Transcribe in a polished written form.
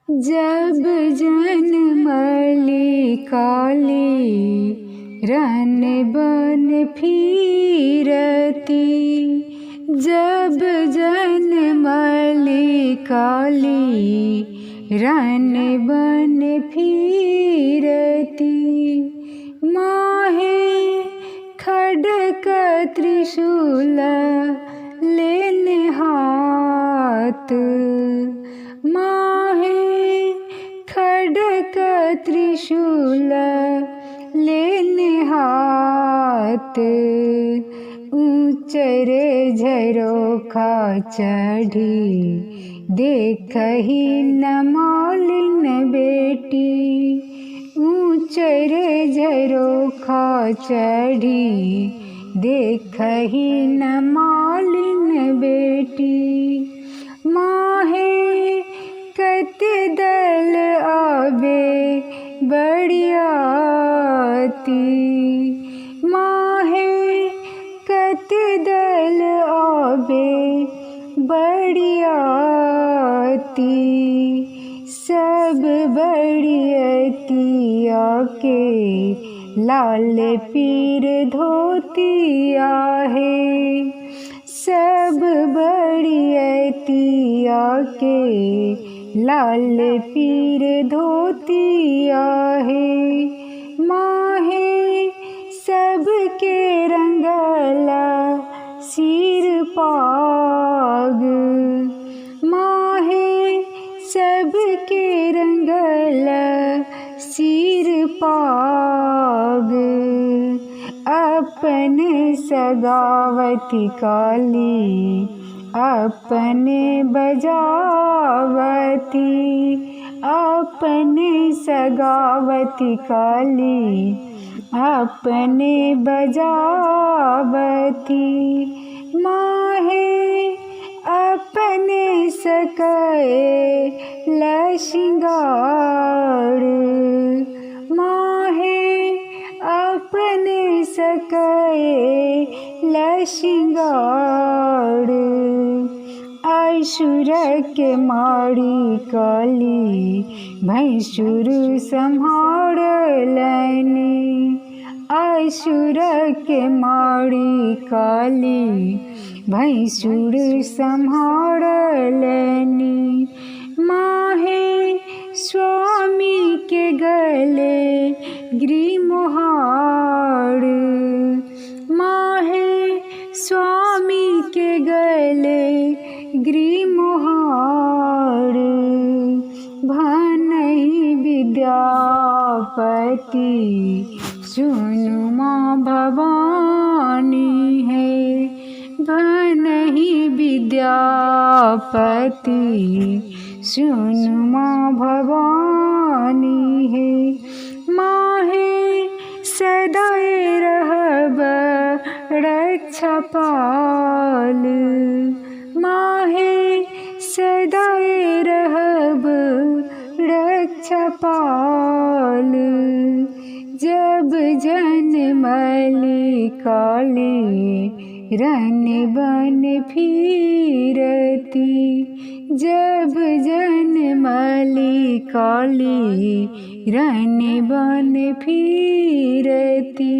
जब जनमली काली रन बन फिरती, जब जनमली काली रन बन फिरती, माहे खड्ग त्रिशूल लेने हाथ, माहे खड्ग त्रिशूल लेने हाथ, ऊंचरे झरोखा चढ़ी देखही न मालिन बेटी, ऊंचरे झरोखा चढ़ी देखही न मालिन बेटी, माहे कत दल आबे बड़ियाती, माहे कत दल आबे बड़ियाती, सब बड़ियती आके लाल पीर धोती आहे, सब बड़ियती आके लाल पीर धोती आहे, माहे सबके रंगला सिर पाग, माहे सबके रंगला सिर पाग, अपने सगावती काली अपने बजावती, अपने सगावती काली अपने बजावती, माहे अपने सके लशिंगार, माहे अपने सके लशिंगार, असुर के मारी काली भैंसुर संभार लैनी, असुर के मारी काली भैंसुर संभार लैनी, माहे स्वामी के गले ग्रीमोहार, माहे स्वामी के गले ग्रीमोहार, भनहि विद्यापति सुनु माँ भवानी है, भनहि विद्यापति सुनु माँ भवानी है, माहे सदाए रहब रक्षापाल, माहे सदाए रहब रक्षापाल, जब जनमली काली रन बन फिरती, जब जनमली काली रन बन फिरती।